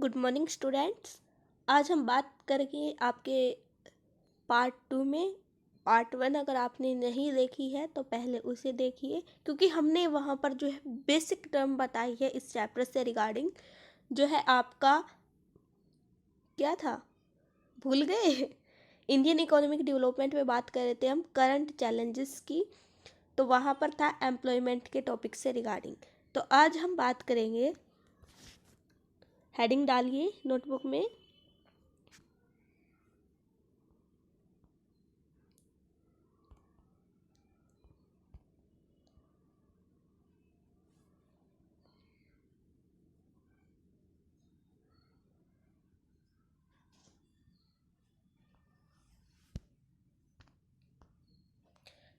Good morning students. आज हम बात करेंगे आपके पार्ट 2 में। पार्ट 1 अगर आपने नहीं देखी है तो पहले उसे देखिए, क्योंकि हमने वहाँ पर जो है बेसिक टर्म बताई है इस चैप्टर से रिगार्डिंग। जो है आपका क्या था, भूल गए? इंडियन इकोनॉमिक डेवलपमेंट में बात कर रहे थे हम, करंट चैलेंजेस की। तो वहाँ पर था एम्प्लॉयमेंट के टॉपिक से रिगार्डिंग। तो आज हम बात करेंगे, हेडिंग डालिए नोटबुक में।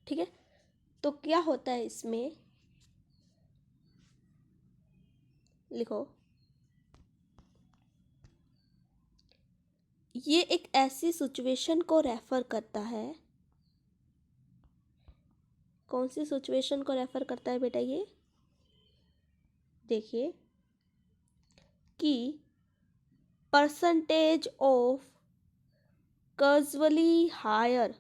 ठीक है, तो क्या होता है इसमें, लिखो। ये एक ऐसी सिचुएशन को रेफर करता है। कौन सी सिचुएशन को रेफर करता है बेटा? ये देखिए कि परसेंटेज ऑफ कैजुअली हायर,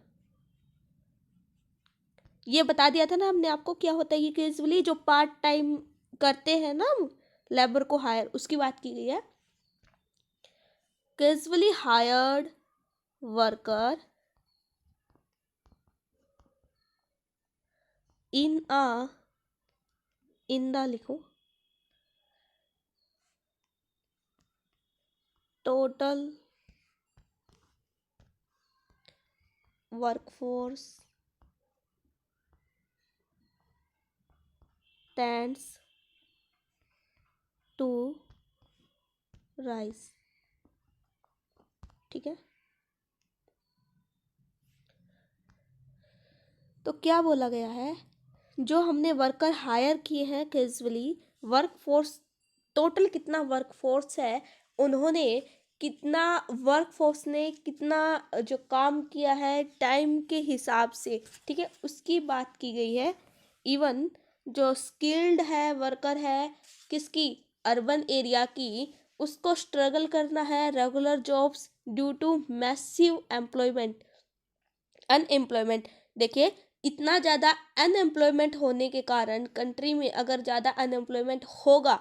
ये बता दिया था ना हमने आपको क्या होता है। ये कैजुअली जो पार्ट टाइम करते हैं ना हम लेबर को हायर, उसकी बात की गई है। Casually hired worker in the लिखो total workforce tends to rise। ठीक है, तो क्या बोला गया है, जो हमने वर्कर हायर किए हैं कैजुअली, वर्कफोर्स टोटल कितना वर्कफोर्स है, उन्होंने कितना, वर्कफोर्स ने कितना जो काम किया है टाइम के हिसाब से, ठीक है, उसकी बात की गई है। इवन जो स्किल्ड है वर्कर है किसकी, अर्बन एरिया की, उसको स्ट्रगल करना है regular jobs due to massive employment unemployment. देखिए, इतना ज़्यादा अनएम्प्लॉयमेंट होने के कारण कंट्री में अगर ज़्यादा अनएम्प्लॉयमेंट होगा,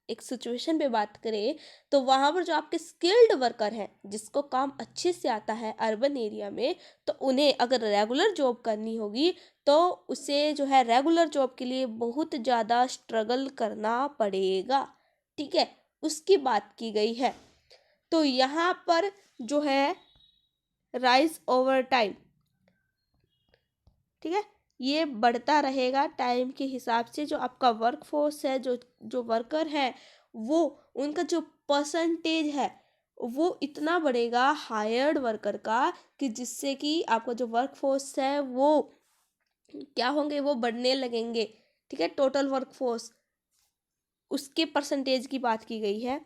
एक सिचुएशन पे बात करें, तो वहाँ पर जो आपके स्किल्ड वर्कर हैं जिसको काम अच्छे से आता है अर्बन एरिया में, तो उन्हें अगर रेगुलर जॉब करनी होगी तो उसे जो है रेगुलर जॉब के लिए बहुत ज़्यादा स्ट्रगल करना पड़ेगा। ठीक है, उसकी बात की गई है। तो यहाँ पर जो है राइज ओवर टाइम, ठीक है, ये बढ़ता रहेगा टाइम के हिसाब से। जो आपका वर्कफोर्स है, जो जो वर्कर है, वो उनका जो परसेंटेज है वो इतना बढ़ेगा हायर्ड वर्कर का, कि जिससे कि आपका जो वर्कफोर्स है वो क्या होंगे, वो बढ़ने लगेंगे। ठीक है, टोटल वर्कफोर्स, उसके परसेंटेज की बात की गई है।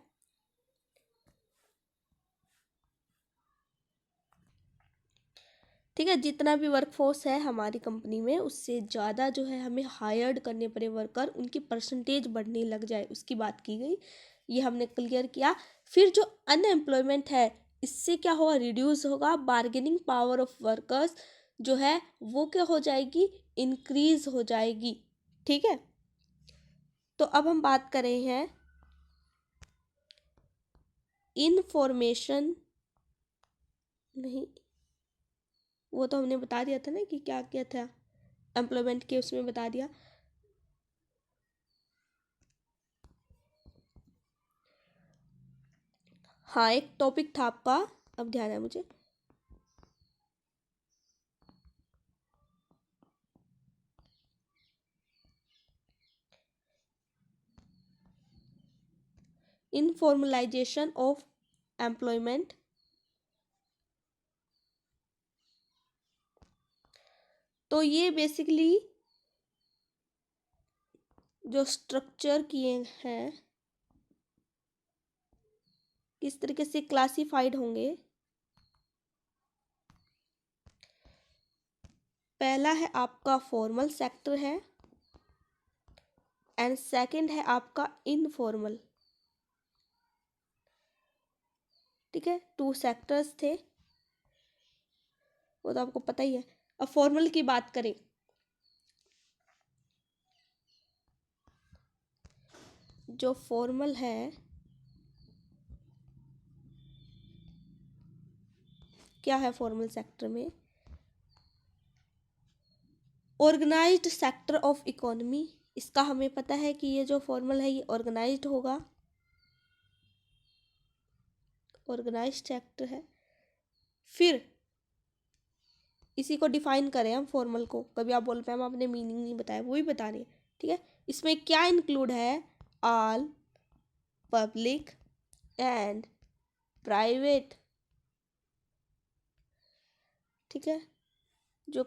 ठीक है, जितना भी वर्कफोर्स है हमारी कंपनी में, उससे ज़्यादा जो है हमें हायर्ड करने पड़े वर्कर, उनकी परसेंटेज बढ़ने लग जाए, उसकी बात की गई। ये हमने क्लियर किया। फिर जो अनएम्प्लॉयमेंट है, इससे क्या होगा, रिड्यूस होगा। बार्गेनिंग पावर ऑफ वर्कर्स जो है वो क्या हो जाएगी, इंक्रीज हो जाएगी। ठीक है, तो अब हम बात कर रहे हैं इनफॉर्मेशन, नहीं वो तो हमने बता दिया था ना कि क्या क्या था एम्प्लॉयमेंट के, उसमें बता दिया। हाँ, एक टॉपिक था आपका, अब ध्यान है मुझे, इनफॉर्मलाइजेशन ऑफ एम्प्लॉयमेंट। तो ये बेसिकली जो स्ट्रक्चर किए हैं किस तरीके से क्लासिफाइड होंगे। पहला है आपका फॉर्मल सेक्टर है, एंड सेकंड है आपका इनफॉर्मल। ठीक है, 2 सेक्टर्स थे, वो तो आपको पता ही है। अब फॉर्मल की बात करें, जो फॉर्मल है, क्या है फॉर्मल सेक्टर में? Organised sector of economy. इसका हमें पता है कि ये जो फॉर्मल है ये ऑर्गेनाइज्ड होगा, ऑर्गेनाइज्ड सेक्टर है। फिर इसी को डिफाइन करें हम फॉर्मल को, कभी आप बोल पाए हम आपने मीनिंग नहीं बताया, वो भी बता रहे हैं, ठीक है। इसमें क्या इंक्लूड है? ऑल पब्लिक एंड प्राइवेट, ठीक है, जो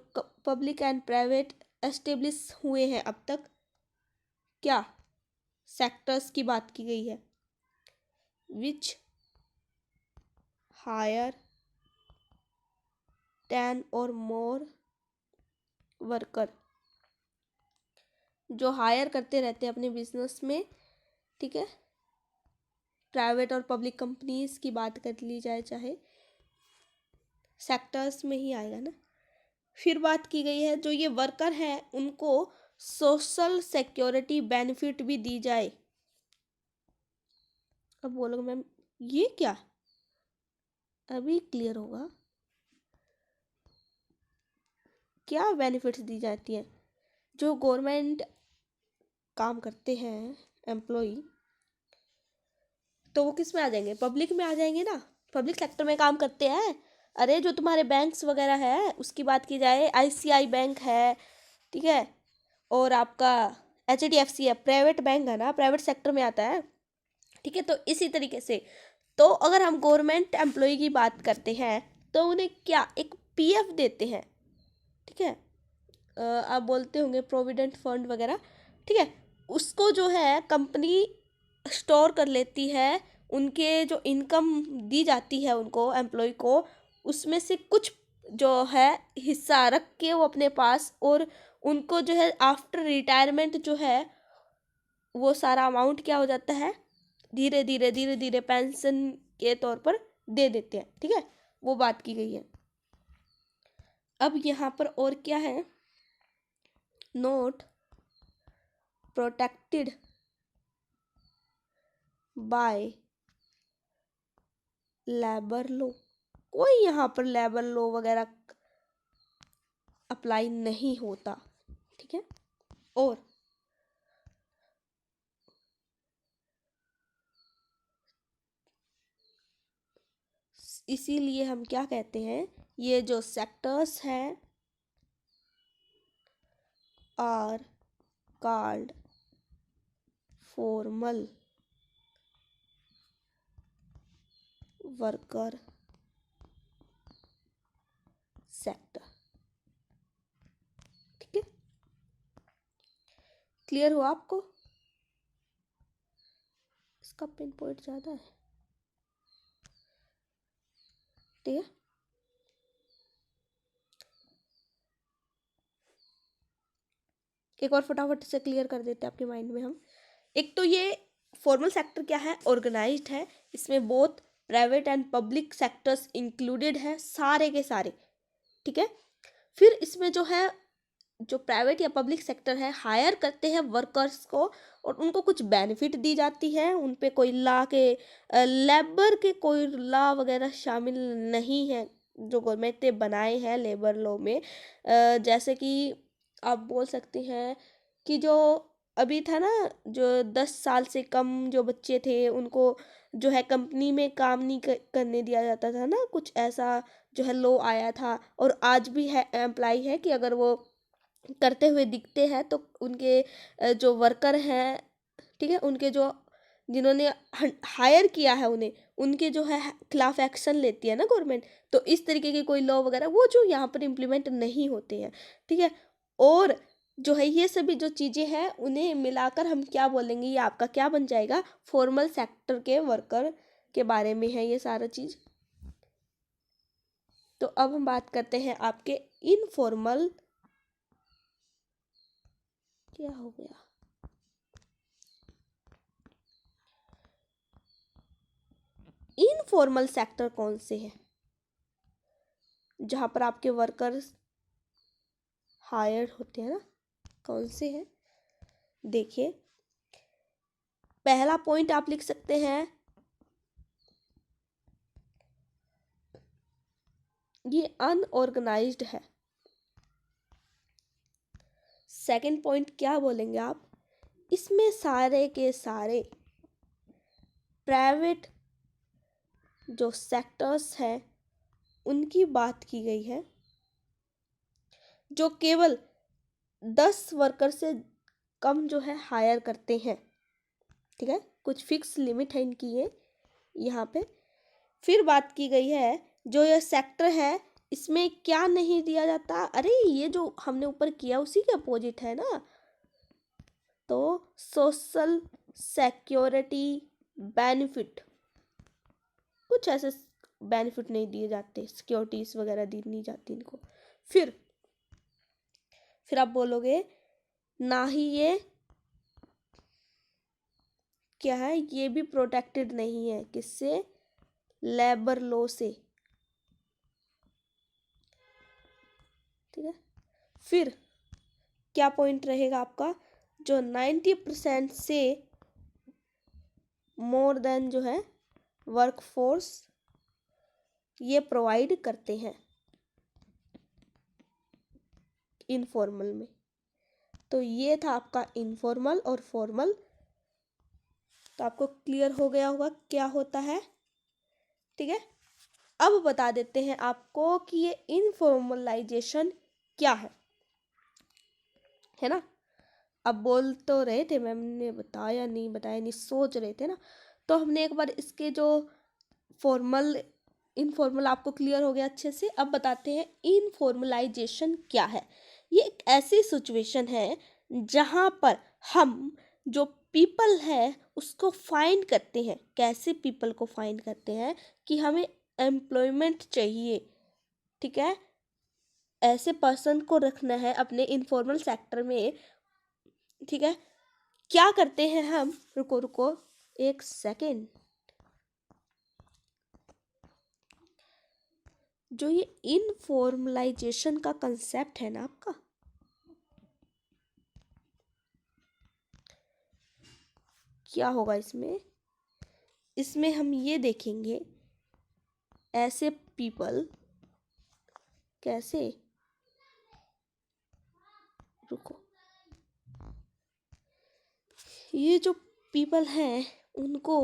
पब्लिक एंड प्राइवेट एस्टेब्लिश हुए हैं अब तक, क्या सेक्टर्स की बात की गई है, विच हायर 10 और मोर वर्कर, जो हायर करते रहते हैं अपने बिजनेस में, ठीक है। प्राइवेट और पब्लिक कंपनीज की बात कर ली जाए, चाहे सेक्टर्स में ही आएगा ना। फिर बात की गई है जो ये वर्कर हैं उनको सोशल सिक्योरिटी बेनिफिट भी दी जाए। अब बोलोगे मैम ये क्या, अभी क्लियर होगा क्या बेनिफिट्स दी जाती हैं। जो गवर्नमेंट काम करते हैं एम्प्लॉय, तो वो किस में आ जाएंगे? पब्लिक में आ जाएंगे ना, पब्लिक सेक्टर में काम करते हैं। अरे जो तुम्हारे बैंक्स वगैरह है उसकी बात की जाए, आईसीआई बैंक है, ठीक है, और आपका एचडीएफसी है, प्राइवेट बैंक है ना, प्राइवेट सेक्टर में आता है, ठीक है। तो इसी तरीके से, तो अगर हम गवर्नमेंट एम्प्लॉय की बात करते हैं तो उन्हें क्या एक पीएफ देते हैं, ठीक है। आप बोलते होंगे प्रोविडेंट फंड वगैरह, ठीक है। उसको जो है कंपनी स्टोर कर लेती है, उनके जो इनकम दी जाती है उनको एम्प्लॉय को, उसमें से कुछ जो है हिस्सा रख के वो अपने पास, और उनको जो है आफ्टर रिटायरमेंट जो है वो सारा अमाउंट क्या हो जाता है, धीरे धीरे धीरे धीरे पेंशन के तौर पर दे देते हैं, ठीक है। वो बात की गई है। अब यहाँ पर और क्या है, note protected by labour law, कोई यहाँ पर लेबर लॉ वगैरह अप्लाई नहीं होता, ठीक है। और इसीलिए हम क्या कहते हैं, ये जो सेक्टर्स हैं are called formal worker sector, ठीक है। क्लियर हुआ आपको? इसका पिन पॉइंट ज़्यादा है, ठीक है। एक और फटाफट से क्लियर कर देते हैं आपके माइंड में हम। एक तो ये फॉर्मल सेक्टर क्या है, ऑर्गेनाइज्ड है, इसमें both private and public sectors included है, सारे के सारे, ठीक है। फिर इसमें जो है, जो प्राइवेट या पब्लिक सेक्टर है हायर करते हैं वर्कर्स को, और उनको कुछ बेनिफिट दी जाती है, उन पे कोई लॉ के लेबर के कोई लॉ वगैरह शामिल नहीं है जो गवर्नमेंट ने बनाए हैं लेबर लॉ में। जैसे कि आप बोल सकते हैं कि जो अभी था ना, जो 10 साल से कम जो बच्चे थे उनको जो है कंपनी में काम नहीं करने दिया जाता था ना, कुछ ऐसा जो है लॉ आया था। और आज भी है एम्प्लाई है कि अगर वो करते हुए दिखते हैं तो उनके जो वर्कर हैं, ठीक है, उनके जो जिन्होंने हायर किया है उन्हें, उनके जो है खिलाफ एक्शन लेती है ना गवर्नमेंट। तो इस तरीके के कोई लॉ वगैरह वो जो यहाँ पर इम्प्लीमेंट नहीं होते हैं, ठीक है। और जो है ये सभी जो चीज़ें हैं उन्हें मिलाकर हम क्या बोलेंगे, ये आपका क्या बन जाएगा, फॉर्मल सेक्टर के वर्कर के बारे में है ये सारा चीज़। तो अब हम बात करते हैं आपके इनफॉर्मल, क्या हो गया, इनफॉर्मल सेक्टर कौन से हैं जहां पर आपके वर्कर्स हायर होते हैं ना, कौन से हैं? देखिए, पहला पॉइंट आप लिख सकते हैं, ये अनऑर्गेनाइज्ड है। सेकंड पॉइंट क्या बोलेंगे आप? इसमें सारे के सारे प्राइवेट जो सेक्टर्स हैं उनकी बात की गई है, जो केवल 10 वर्कर से कम जो है हायर करते हैं। ठीक है, कुछ फिक्स लिमिट है इनकी ये यहाँ पे। फिर बात की गई है जो ये सेक्टर है इसमें क्या नहीं दिया जाता। अरे ये जो हमने ऊपर किया उसी के अपोजिट है ना। तो सोशल सिक्योरिटी बेनिफिट, कुछ ऐसे बेनिफिट नहीं दिए जाते, सिक्योरिटीज वगैरह दी नहीं जाती इनको। फिर आप बोलोगे ना ही ये क्या है, ये भी प्रोटेक्टेड नहीं है। किससे? लेबर लॉ से। ठीक है, फिर क्या पॉइंट रहेगा आपका? जो 90% से मोर देन जो है वर्कफोर्स ये प्रोवाइड करते हैं इनफॉर्मल में। तो ये था आपका इनफॉर्मल और फॉर्मल। तो आपको क्लियर हो गया होगा क्या होता है। ठीक है, अब बता देते हैं आपको कि ये इनफॉर्मलाइजेशन क्या है ना। अब बोल तो रहे थे, मैम ने बताया नहीं सोच रहे थे ना। तो हमने एक बार इसके जो फॉर्मल इनफॉर्मल आपको क्लियर हो गया अच्छे से। अब बताते हैं इनफॉर्मलाइजेशन क्या है। ये एक ऐसी सिचुएशन है जहाँ पर हम जो पीपल है उसको फाइंड करते हैं। कैसे पीपल को फाइंड करते हैं? कि हमें एम्प्लॉयमेंट चाहिए। ठीक है, ऐसे पर्सन को रखना है अपने इनफॉर्मल सेक्टर में। ठीक है, क्या करते हैं हम? रुको एक सेकेंड। जो ये इनफॉर्मलाइजेशन का कंसेप्ट है ना आपका, क्या होगा इसमें? इसमें हम ये देखेंगे ऐसे पीपल कैसे, रुको, ये जो पीपल हैं उनको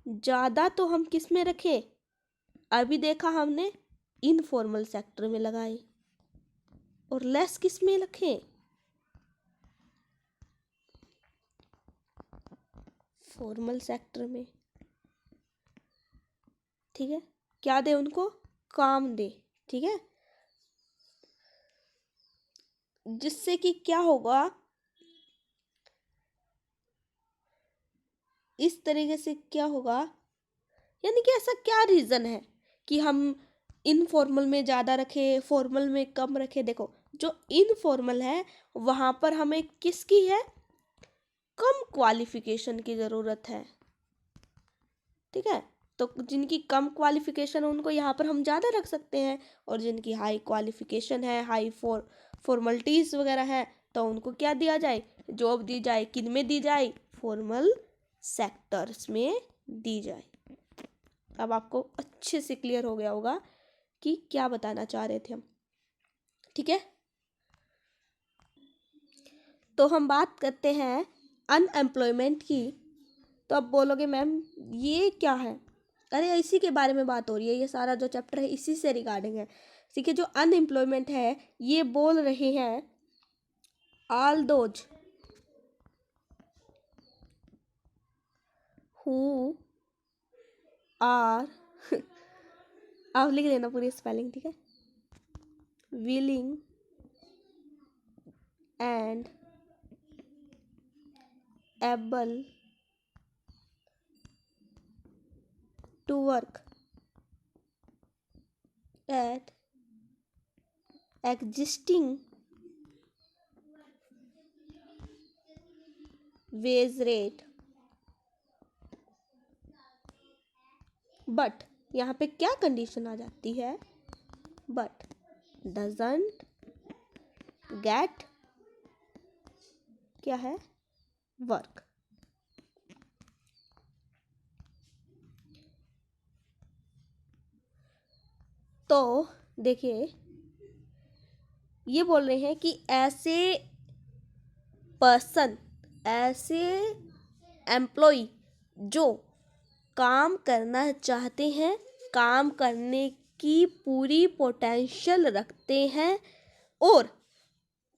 ज़्यादा तो हम किस में रखें? अभी देखा हमने इनफॉर्मल सेक्टर में लगाए, और लेस किस में रखें? फॉर्मल सेक्टर में। ठीक है, क्या दे उनको? काम दे। ठीक है, जिससे कि क्या होगा, इस तरीके से क्या होगा, यानी कि ऐसा क्या रीज़न है कि हम इनफॉर्मल में ज़्यादा रखें फॉर्मल में कम रखें? देखो, जो इनफॉर्मल है वहाँ पर हमें किसकी है? कम क्वालिफिकेशन की ज़रूरत है। ठीक है, तो जिनकी कम क्वालिफिकेशन है उनको यहाँ पर हम ज़्यादा रख सकते हैं, और जिनकी हाई क्वालिफिकेशन है, हाई फॉर्मलिटीज़ वगैरह है, तो उनको क्या दिया जाए? जॉब दी जाए। किन में दी जाए? फॉर्मल सेक्टर्स में दी जाए। अब आपको अच्छे से क्लियर हो गया होगा कि क्या बताना चाह रहे थे हम। ठीक है, तो हम बात करते हैं अनएम्प्लॉयमेंट की। तो अब बोलोगे मैम ये क्या है? अरे इसी के बारे में बात हो रही है, ये सारा जो चैप्टर है इसी से रिगार्डिंग है। ठीक है, जो अनएम्प्लॉयमेंट है ये बोल रहे हैं ऑल दोज हु आर आप लिख देना पूरी स्पेलिंग। ठीक है, willing and able to work at existing wage rate but यहाँ पे क्या कंडीशन आ जाती है, बट डजंट गेट क्या है, वर्क। तो देखिए ये बोल रहे हैं कि ऐसे पर्सन, ऐसे एम्प्लॉय जो काम करना चाहते हैं, काम करने की पूरी पोटेंशियल रखते हैं और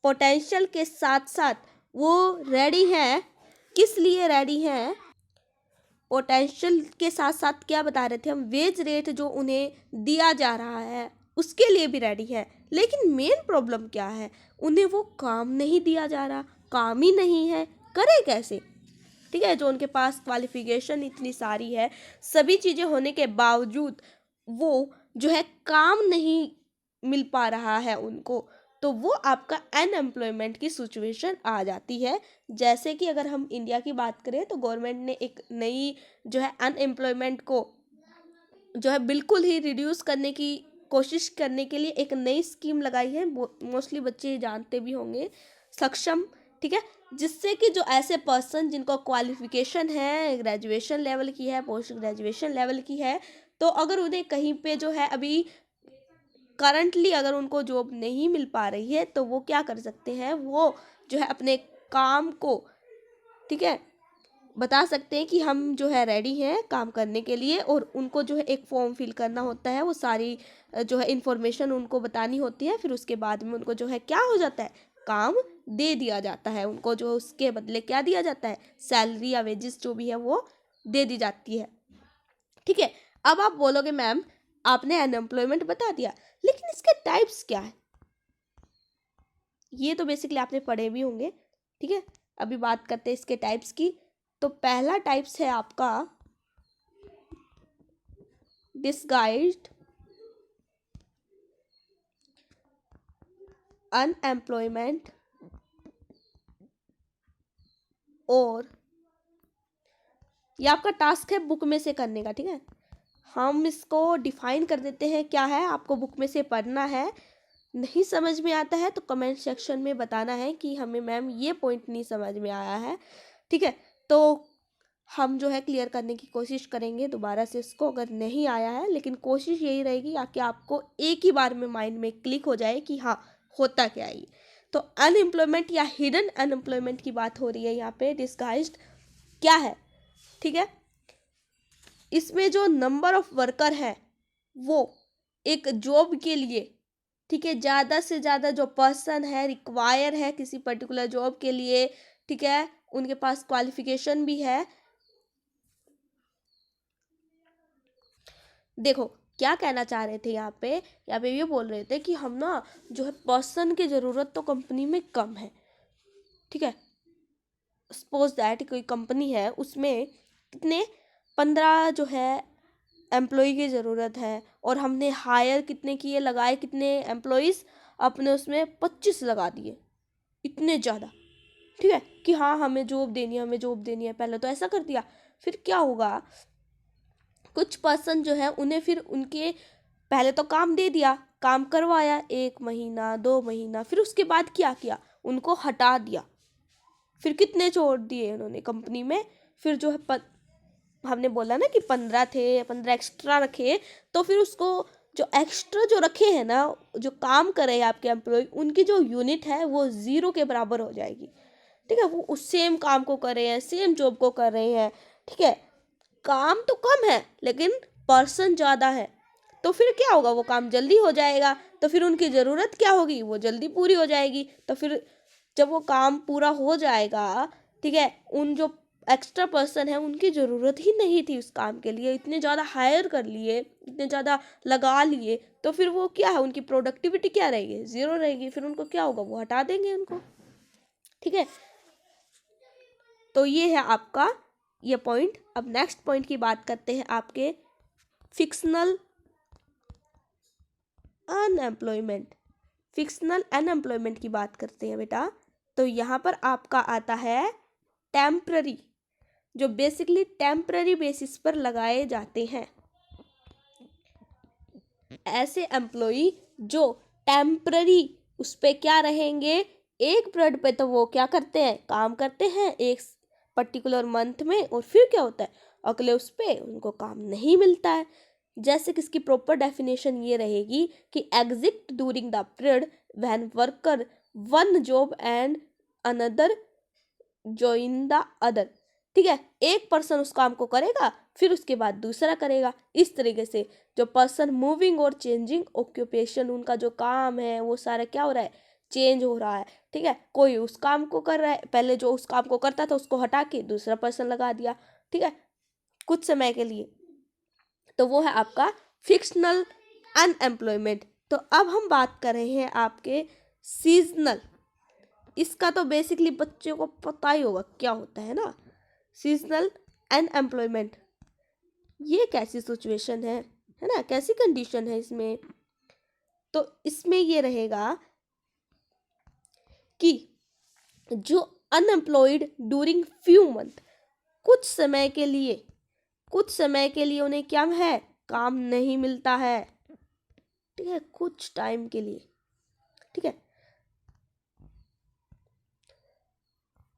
पोटेंशियल के साथ साथ वो रेडी हैं, किस लिए रेडी हैं, पोटेंशियल के साथ साथ क्या बता रहे थे हम, वेज रेट जो उन्हें दिया जा रहा है उसके लिए भी रेडी है। लेकिन मेन प्रॉब्लम क्या है, उन्हें वो काम नहीं दिया जा रहा, काम ही नहीं है, करे कैसे। ठीक है, जो उनके पास क्वालिफिकेशन इतनी सारी है, सभी चीज़ें होने के बावजूद वो जो है काम नहीं मिल पा रहा है उनको, तो वो आपका अनएम्प्लॉयमेंट की सिचुएशन आ जाती है। जैसे कि अगर हम इंडिया की बात करें तो गवर्नमेंट ने एक नई जो है अनएम्प्लॉयमेंट को जो है बिल्कुल ही रिड्यूस करने की कोशिश करने के लिए एक नई स्कीम लगाई है, मोस्टली बच्चे जानते भी होंगे, सक्षम। ठीक है, जिससे कि जो ऐसे पर्सन जिनको क्वालिफिकेशन है, ग्रेजुएशन लेवल की है, पोस्ट ग्रेजुएशन लेवल की है, तो अगर उन्हें कहीं पे जो है अभी करंटली अगर उनको जॉब नहीं मिल पा रही है तो वो क्या कर सकते हैं, वो जो है अपने काम को, ठीक है, बता सकते हैं कि हम जो है रेडी हैं काम करने के लिए, और उनको जो है एक फॉर्म फिल करना होता है, वो सारी जो है इंफॉर्मेशन उनको बतानी होती है, फिर उसके बाद में उनको जो है क्या हो जाता है, काम दे दिया जाता है उनको, जो उसके बदले क्या दिया जाता है, सैलरी या वेजेस जो भी है वो दे दी जाती है। ठीक है, अब आप बोलोगे मैम आपने अनएम्प्लॉयमेंट बता दिया, लेकिन इसके टाइप्स क्या है, ये तो बेसिकली आपने पढ़े भी होंगे। ठीक है, अभी बात करते हैं इसके टाइप्स की। तो पहला टाइप्स है आपका डिस्गाइज्ड अनएम्प्लॉयमेंट, और ये आपका टास्क है बुक में से करने का। ठीक है, हम इसको डिफाइन कर देते हैं क्या है, आपको बुक में से पढ़ना है, नहीं समझ में आता है तो कमेंट सेक्शन में बताना है कि हमें मैम ये पॉइंट नहीं समझ में आया है। ठीक है, तो हम जो है क्लियर करने की कोशिश करेंगे दोबारा से इसको, अगर नहीं आया है, लेकिन कोशिश यही रहेगी कि आपको एक ही बार में माइंड में क्लिक हो जाए कि हाँ होता क्या है ये। तो अनएम्प्लॉयमेंट या हिडन अनएम्प्लॉयमेंट की बात हो रही है यहाँ पे, डिस्गाइज्ड क्या है। ठीक है, इसमें जो नंबर ऑफ वर्कर है वो एक जॉब के लिए, ठीक है, ज़्यादा से ज़्यादा जो पर्सन है रिक्वायर है किसी पर्टिकुलर जॉब के लिए, ठीक है, उनके पास क्वालिफिकेशन भी है। देखो क्या कहना चाह रहे थे यहाँ पे ये बोल रहे थे कि हम ना जो है पर्सन की ज़रूरत तो कंपनी में कम है। ठीक है, सपोज दैट कोई कंपनी है उसमें कितने 15 जो है एम्प्लॉय की ज़रूरत है, और हमने हायर कितने किए, लगाए कितने एम्प्लॉयज़, अपने उसमें 25 लगा दिए, इतने ज़्यादा। ठीक है, कि हाँ हमें जॉब देनी है, हमें जॉब देनी है, पहले तो ऐसा कर दिया। फिर क्या होगा, कुछ पर्सन जो है उन्हें फिर उनके पहले तो काम दे दिया, काम करवाया 1 महीना 2 महीना, फिर उसके बाद क्या किया, उनको हटा दिया। फिर कितने छोड़ दिए उन्होंने कंपनी में, फिर जो है हमने बोला ना कि 15 थे, 15 एक्स्ट्रा रखे, तो फिर उसको जो एक्स्ट्रा जो रखे हैं ना, जो काम कर रहे हैं आपके एम्प्लॉय, उनकी जो यूनिट है वो 0 के बराबर हो जाएगी। ठीक है, वो उस सेम काम को कर रहे हैं, सेम जॉब को कर रहे हैं। ठीक है, काम तो कम है लेकिन पर्सन ज़्यादा है, तो फिर क्या होगा, वो काम जल्दी हो जाएगा, तो फिर उनकी ज़रूरत क्या होगी, वो जल्दी पूरी हो जाएगी। तो फिर जब वो काम पूरा हो जाएगा, ठीक है, उन जो एक्स्ट्रा पर्सन है उनकी ज़रूरत ही नहीं थी उस काम के लिए, इतने ज़्यादा हायर कर लिए, इतने ज़्यादा लगा लिए, तो फिर वो क्या है, उनकी प्रोडक्टिविटी क्या रहेगी, 0 रहेगी। फिर उनको क्या होगा, वो हटा देंगे उनको। ठीक है, तो ये है आपका ये पॉइंट। अब नेक्स्ट पॉइंट की बात करते हैं आपके फिक्शनल अनएम्प्लॉयमेंट। फिक्शनल अनएम्प्लॉयमेंट की बात करते हैं बेटा, तो यहाँ पर आपका आता है टेम्प्ररी, जो बेसिकली टेम्प्ररी बेसिस पर लगाए जाते हैं। ऐसे एम्प्लॉई जो टेम्पररी उस पे क्या रहेंगे, एक पीरियड पे तो वो क्या करते हैं, काम करते हैं एक पर्टिकुलर मंथ में, और फिर क्या होता है, अगले उस पे उनको काम नहीं मिलता है। जैसे कि इसकी प्रॉपर डेफिनेशन ये रहेगी कि exit during the period when worker one job and another join the other. ठीक है, एक पर्सन उस काम को करेगा फिर उसके बाद दूसरा करेगा। इस तरीके से जो पर्सन मूविंग और चेंजिंग ऑक्यूपेशन, उनका जो काम है वो सारा क्या हो रहा है, चेंज हो रहा है। ठीक है, कोई उस काम को कर रहा है, पहले जो उस काम को करता था उसको हटा के दूसरा पर्सन लगा दिया, ठीक है, कुछ समय के लिए, तो वो है आपका फिक्शनल अनएम्प्लॉयमेंट। तो अब हम बात कर रहे हैं आपके सीजनल। इसका तो बेसिकली बच्चों को पता ही होगा क्या होता है ना, सीजनल अनएम्प्लॉयमेंट। ये कैसी सिचुएशन है ना, कैसी कंडीशन है इसमें। तो इसमें ये रहेगा कि जो अनएम्प्लॉयड ड्यूरिंग फ्यू मंथ, कुछ समय के लिए उन्हें क्या है, काम नहीं मिलता है। ठीक है, कुछ टाइम के लिए। ठीक है,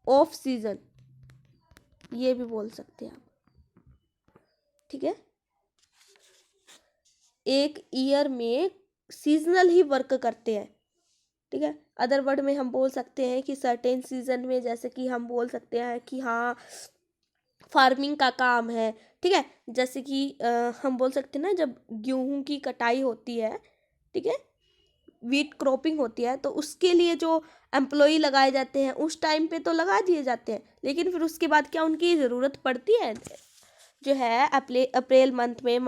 ऑफ सीजन ये भी बोल सकते हैं आप। ठीक है, एक ईयर में सीजनल ही वर्क करते हैं। ठीक है, अदर वर्ड में हम बोल सकते हैं कि सर्टेन सीजन में, जैसे कि हम बोल सकते हैं कि हाँ फार्मिंग का काम है। ठीक है, जैसे कि हम बोल सकते हैं ना, जब गेहूं की कटाई होती है, ठीक है, वीट क्रॉपिंग होती है, तो उसके लिए जो एम्प्लॉय लगाए जाते हैं उस टाइम पे तो लगा दिए जाते हैं, लेकिन फिर उसके बाद क्या उनकी ज़रूरत पड़ती है, जो है अप्रैल मंथ में,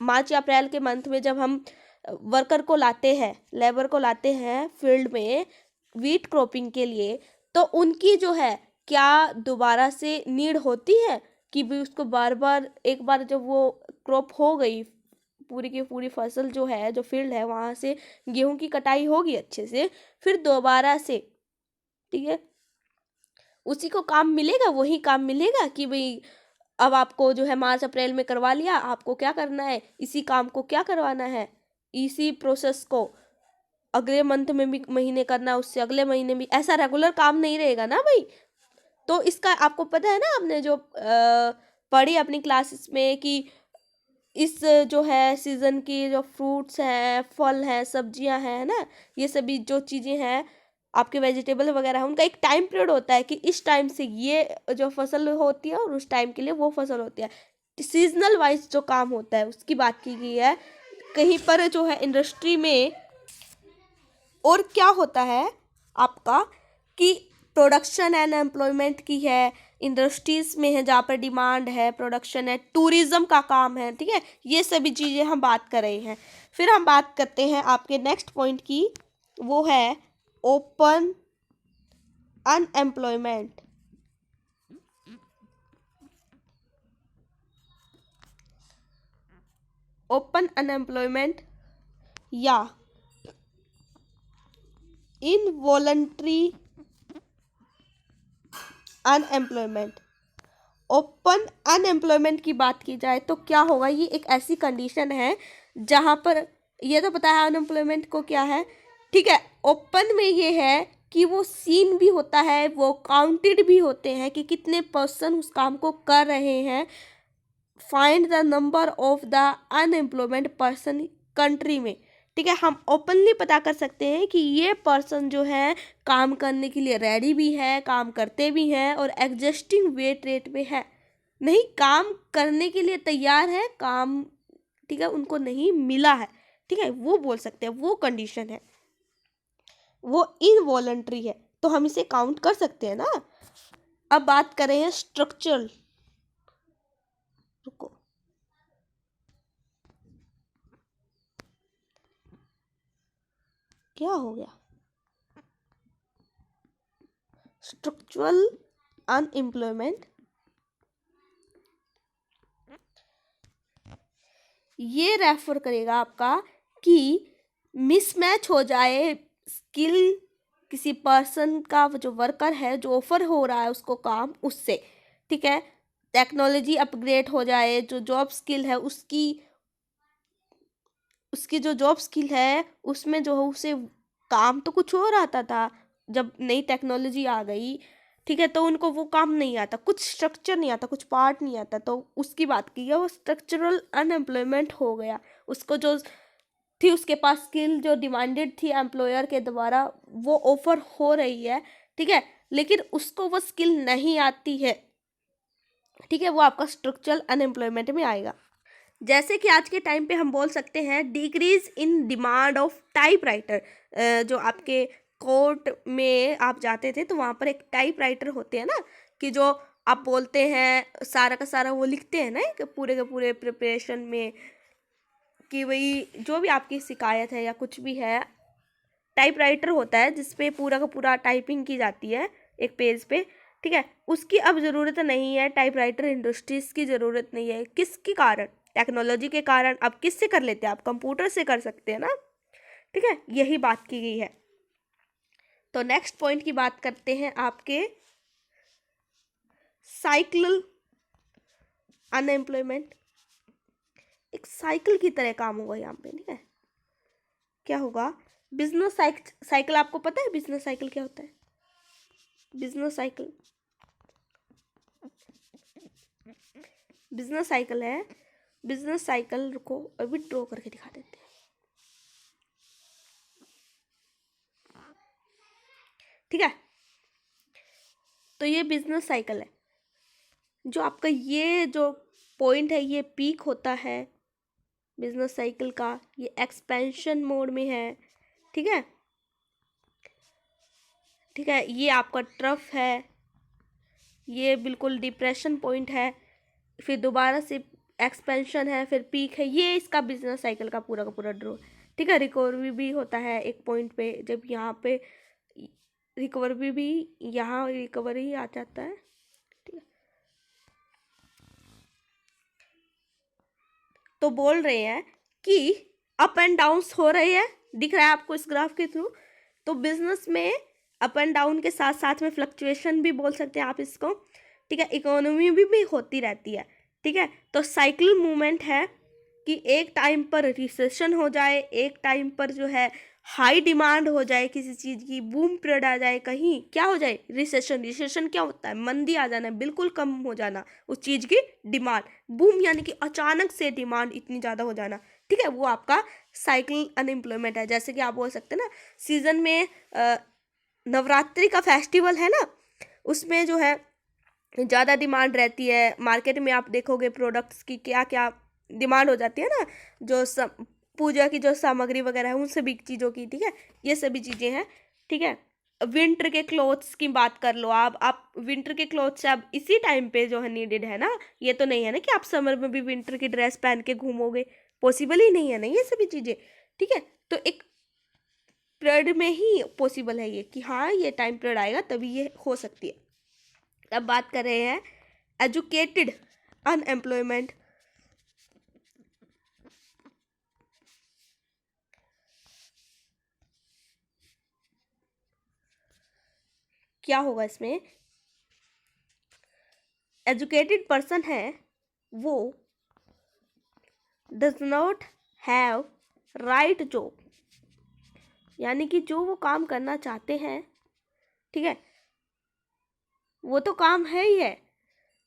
मार्च या अप्रैल के मंथ में जब हम वर्कर को लाते हैं, लेबर को लाते हैं फील्ड में वीट क्रॉपिंग के लिए, तो उनकी जो है क्या दोबारा से नीड होती है कि भी उसको बार बार, एक बार जब वो क्रॉप हो गई, पूरी की पूरी फसल जो है, जो फील्ड है वहाँ से गेहूं की कटाई होगी अच्छे से, फिर दोबारा से, ठीक है, उसी को काम मिलेगा, वही काम मिलेगा कि भाई अब आपको जो है मार्च अप्रैल में करवा लिया, आपको क्या करना है, इसी काम को क्या करवाना है, इसी प्रोसेस को अगले मंथ में भी महीने करना, उससे अगले महीने भी, ऐसा रेगुलर काम नहीं रहेगा ना भाई। तो इसका आपको पता है ना, आपने जो पढ़ी अपनी क्लासेस में कि इस जो है सीजन की जो फ्रूट्स हैं, फल हैं, सब्जियां हैं ना, ये सभी जो चीज़ें हैं आपके वेजिटेबल वगैरह, उनका एक टाइम पीरियड होता है कि इस टाइम से ये जो फसल होती है और उस टाइम के लिए वो फसल होती है। सीजनल वाइज जो काम होता है उसकी बात की गई है। कहीं पर जो है इंडस्ट्री में और क्या होता है आपका कि प्रोडक्शन एंड एम्प्लॉयमेंट की है, इंडस्ट्रीज में है जहाँ पर डिमांड है, प्रोडक्शन है, टूरिज्म का काम है। ठीक है, ये सभी चीज़ें हम बात कर रहे हैं। फिर हम बात करते हैं आपके नेक्स्ट पॉइंट की, वो है ओपन अनएम्प्लॉयमेंट। ओपन अनएम्प्लॉयमेंट या इनवॉलंटरी अनएम्प्लॉयमेंट। ओपन अनएम्प्लॉयमेंट की बात की जाए तो क्या होगा, ये एक ऐसी कंडीशन है जहाँ पर, ये तो पता है अनएम्प्लॉयमेंट को क्या है। ठीक है, ओपन में ये है कि वो सीन भी होता है, वो काउंटेड भी होते हैं कि कितने पर्सन उस काम को कर रहे हैं। Find the number of the unemployment person country में। ठीक है, हम ओपनली पता कर सकते हैं कि ये पर्सन जो है काम करने के लिए रेडी भी है, काम करते भी हैं और एग्जिस्टिंग वेट रेट में है, नहीं काम करने के लिए तैयार है काम, ठीक है, उनको नहीं मिला है। ठीक है, वो बोल सकते हैं, वो कंडीशन है, वो इनवॉलंटरी है, तो हम इसे काउंट कर सकते हैं ना। अब बात कर रहे हैं स्ट्रक्चरल, रुको, क्या हो गया, स्ट्रक्चरल अनएम्प्लॉयमेंट, ये रेफर करेगा आपका कि मिसमैच हो जाए स्किल किसी पर्सन का, जो वर्कर है जो ऑफर हो रहा है उसको काम, उससे। ठीक है, टेक्नोलॉजी अपग्रेड हो जाए, जो जॉब स्किल है उसकी उसकी जो जॉब स्किल है उसमें जो है उसे काम तो कुछ और आता था, जब नई टेक्नोलॉजी आ गई, ठीक है, तो उनको वो काम नहीं आता, कुछ स्ट्रक्चर नहीं आता, कुछ पार्ट नहीं आता, तो उसकी बात की है, वो स्ट्रक्चरल अनएम्प्लॉयमेंट हो गया। उसको जो थी उसके पास स्किल जो डिमांडेड थी एम्प्लॉयर के द्वारा वो ऑफर हो रही है, ठीक है, लेकिन उसको वो स्किल नहीं आती है, ठीक है, वो आपका स्ट्रक्चरल अनएम्प्लॉयमेंट में आएगा। जैसे कि आज के टाइम पे हम बोल सकते हैं decrease in demand of typewriter. जो आपके कोर्ट में आप जाते थे तो वहाँ पर एक टाइपराइटर होते हैं ना, कि जो आप बोलते हैं सारा का सारा वो लिखते हैं ना कि पूरे के पूरे प्रिपरेशन में, कि वही जो भी आपकी शिकायत है या कुछ भी है, टाइपराइटर होता है जिसपे पूरा का पूरा टाइपिंग की जाती है एक पेज पे, ठीक है, उसकी अब ज़रूरत नहीं है, टाइपराइटर इंडस्ट्रीज की ज़रूरत नहीं है। किसके कारण? टेक्नोलॉजी के कारण। अब किससे कर लेते हैं आप? कंप्यूटर से कर सकते हैं ना, ठीक है, यही बात की गई है। तो नेक्स्ट पॉइंट की बात करते हैं आपके साइक्लिकल अनएम्प्लॉयमेंट। एक साइकिल की तरह काम होगा यहाँ पे, ठीक है, क्या होगा? बिजनेस साइकिल आपको पता है बिजनेस साइकिल क्या होता है? बिजनेस साइकिल है, बिजनेस साइकिल को अभी ड्रॉ करके दिखा देते हैं, ठीक है। तो ये बिजनेस साइकिल है, जो आपका ये जो पॉइंट है ये पीक होता है बिजनेस साइकिल का, ये एक्सपेंशन मोड में है, ठीक है, ठीक है, ये आपका ट्रफ है, ये बिल्कुल डिप्रेशन पॉइंट है, फिर दोबारा से एक्सपेंशन है, फिर पीक है, ये इसका बिजनेस साइकिल का पूरा ड्रॉ, ठीक है। रिकवरी भी होता है एक पॉइंट पे, जब यहाँ पे रिकवरी भी यहाँ रिकवरी आ जाता है, ठीक है। तो बोल रहे हैं कि अप एंड डाउन्स हो रहे हैं, दिख रहा है आपको इस ग्राफ के थ्रू। तो बिजनेस में अप एंड डाउन के साथ साथ में फ्लक्चुएशन भी बोल सकते हैं आप इसको, ठीक है, इकोनॉमी भी होती रहती है, ठीक है। तो साइकिल मूवमेंट है कि एक टाइम पर रिसेशन हो जाए, एक टाइम पर जो है हाई डिमांड हो जाए किसी चीज़ की, बूम पीरियड आ जाए, कहीं क्या हो जाए रिसेशन क्या होता है? मंदी आ जाना, बिल्कुल कम हो जाना उस चीज़ की डिमांड। बूम यानी कि अचानक से डिमांड इतनी ज़्यादा हो जाना, ठीक है, वो आपका साइकिल अनएम्प्लॉयमेंट है। जैसे कि आप बोल सकते हैं ना, सीजन में नवरात्रि का फेस्टिवल है ना, उसमें जो है ज़्यादा डिमांड रहती है, मार्केट में आप देखोगे प्रोडक्ट्स की क्या क्या डिमांड हो जाती है ना, जो पूजा की जो सामग्री वगैरह है उन सभी चीज़ों की, ठीक है, ये सभी चीज़ें हैं, ठीक है। विंटर के क्लोथ्स की बात कर लो आप विंटर के क्लोथ्स अब इसी टाइम पे जो है नीडेड है ना, ये तो नहीं है ना कि आप समर में भी विंटर की ड्रेस पहन के घूमोगे, पॉसिबल ही नहीं है ना ये सभी चीज़ें, ठीक है। तो एक पीरियड में ही पॉसिबल है ये कि हाँ ये टाइम पीरियड आएगा तभी ये हो सकती है। अब बात कर रहे हैं एजुकेटेड अनएम्प्लॉयमेंट। क्या होगा इसमें? एजुकेटेड पर्सन है वो does not have right job, यानी कि जो वो काम करना चाहते हैं, ठीक है, वो तो काम है ही है,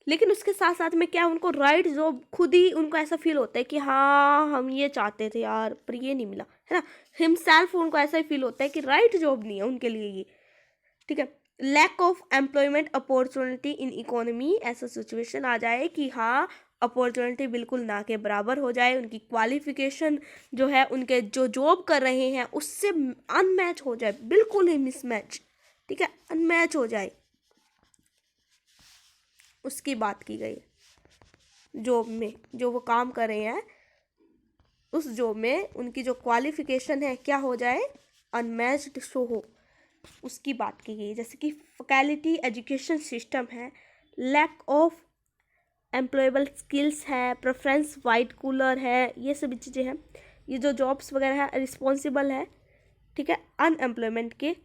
लेकिन उसके साथ साथ में क्या उनको राइट जॉब खुद ही उनको ऐसा फील होता है कि हाँ हम ये चाहते थे यार पर ये नहीं मिला, है ना, हिमसेल्फ उनको ऐसा ही फील होता है कि राइट जॉब नहीं है उनके लिए ये, ठीक है। Lack of employment opportunity in economy, ऐसा सिचुएशन आ जाए कि हाँ अपॉर्चुनिटी बिल्कुल ना के बराबर हो जाए, उनकी क्वालिफिकेशन जो है उनके जो जॉब कर रहे हैं उससे अनमैच हो जाए, बिल्कुल ही मिसमैच, ठीक है, अनमैच हो जाए, उसकी बात की गई। जॉब में जो वो काम कर रहे हैं उस जॉब में उनकी जो क्वालिफिकेशन है क्या हो जाए? अनमैच्ड शो हो, उसकी बात की गई। जैसे कि फैकल्टी एजुकेशन सिस्टम है, लैक ऑफ एम्प्लॉयबल स्किल्स है, प्रेफरेंस वाइट कूलर है, ये सभी चीज़ें हैं, ये जो जॉब्स वगैरह है रिस्पॉन्सिबल है, ठीक है, अनएम्प्लॉयमेंट के।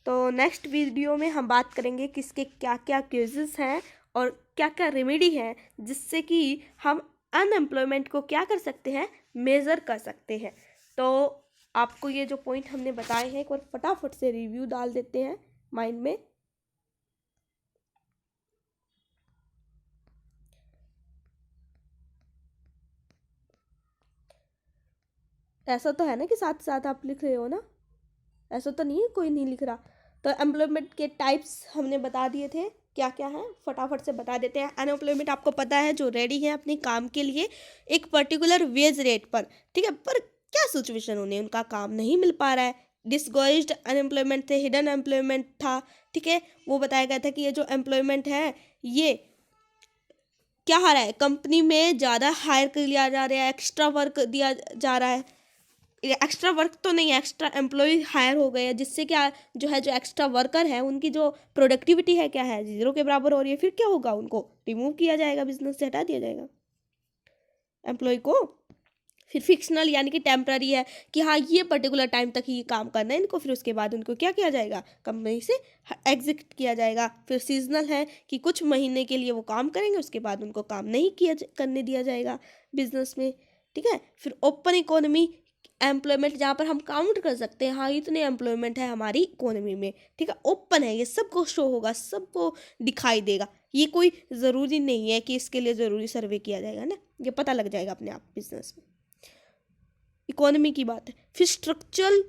तो नेक्स्ट वीडियो में हम बात करेंगे कि इसके क्या क्या केसेस हैं और क्या क्या रेमेडी है जिससे कि हम अनएम्प्लॉयमेंट को क्या कर सकते हैं, मेज़र कर सकते हैं। तो आपको ये जो पॉइंट हमने बताए हैं एक बार फटाफट से रिव्यू डाल देते हैं माइंड में। ऐसा तो है ना कि साथ साथ आप लिख रहे हो ना, ऐसा तो नहीं है कोई नहीं लिख रहा। तो एम्प्लॉयमेंट के टाइप्स हमने बता दिए थे क्या क्या है, फटाफट से बता देते हैं। अनएम्प्लॉयमेंट आपको पता है जो रेडी है अपने काम के लिए एक पर्टिकुलर वेज रेट पर, ठीक है, पर क्या सिचुएशन उन्हें उनका काम नहीं मिल पा रहा है। डिसगॉइज्ड अनएम्प्लॉयमेंट थे, हिडन एम्प्लॉयमेंट था, ठीक है। वो बताया गया था कि ये जो एम्प्लॉयमेंट है ये क्या आ रहा है, कंपनी में ज़्यादा हायर कर लिया जा रहा है, एक्स्ट्रा वर्क दिया जा रहा है, एक्स्ट्रा वर्क तो नहीं, एक्स्ट्रा एम्प्लॉय हायर हो गए हैं, जिससे क्या जो है जो एक्स्ट्रा वर्कर है उनकी जो प्रोडक्टिविटी है क्या है, जीरो के बराबर हो रही है। फिर क्या होगा, उनको रिमूव किया जाएगा, बिजनेस से हटा दिया जाएगा एम्प्लॉय को। फिर फिक्शनल यानी कि टेम्पररी है कि हाँ ये पर्टिकुलर टाइम तक ही काम करना है इनको, फिर उसके बाद उनको क्या किया जाएगा, कंपनी से एग्जिट किया जाएगा। फिर सीजनल है कि कुछ महीने के लिए वो काम करेंगे, उसके बाद उनको काम नहीं करने दिया जाएगा बिजनेस में, ठीक है। फिर ओपन इकोनॉमी एम्प्लॉयमेंट जहाँ पर हम काउंट कर सकते हैं, हाँ इतने एम्प्लॉयमेंट है हमारी इकोनॉमी में, ठीक है, ओपन है, ये सबको शो होगा, सबको दिखाई देगा। ये कोई ज़रूरी नहीं है कि इसके लिए ज़रूरी सर्वे किया जाएगा ना, ये पता लग जाएगा अपने आप बिजनेस में। इकोनॉमी की बात है। फिर स्ट्रक्चरल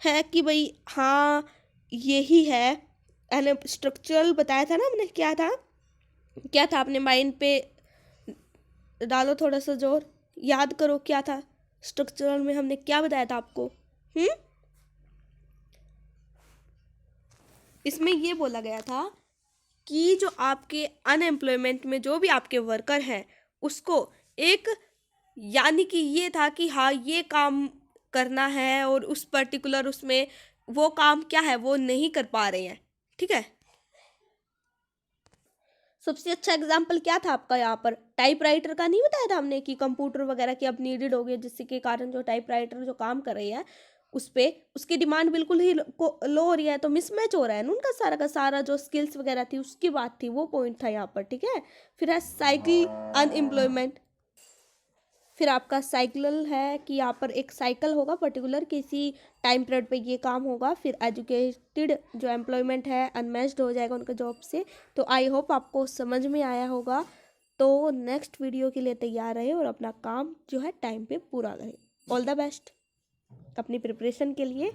है कि भाई हाँ यही है, स्ट्रक्चरल बताया था ना हमने, क्या था अपने माइंड पे डालो थोड़ा सा जोर, याद करो क्या था स्ट्रक्चरल में, हमने क्या बताया था आपको। इसमें ये बोला गया था कि जो आपके अनएम्प्लॉयमेंट में जो भी आपके वर्कर हैं उसको एक, यानी कि ये था कि हाँ ये काम करना है और उस पर्टिकुलर उसमें वो काम क्या है वो नहीं कर पा रहे हैं, ठीक है। सबसे अच्छा एग्जाम्पल क्या था आपका यहाँ पर, टाइपराइटर का नहीं बताया था हमने कि कंप्यूटर वगैरह की अब नीडेड हो गई, जिसके के कारण जो टाइपराइटर जो काम कर रही है उस पे उसकी डिमांड बिल्कुल ही लो हो रही है, तो मिसमैच हो रहा है ना उनका सारा का सारा, जो स्किल्स वगैरह थी उसकी बात थी, वो पॉइंट था यहाँ पर, ठीक है। फिर है साइकिल अनएम्प्लॉयमेंट, फिर आपका साइकिल है कि यहाँ पर एक साइकिल होगा पर्टिकुलर, किसी टाइम पीरियड पे ये काम होगा। फिर एजुकेटेड जो एम्प्लॉयमेंट है अनमैच्ड हो जाएगा उनके जॉब से। तो आई होप आपको समझ में आया होगा। तो नेक्स्ट वीडियो के लिए तैयार रहे और अपना काम जो है टाइम पे पूरा करें। ऑल द बेस्ट अपनी प्रिपरेशन के लिए।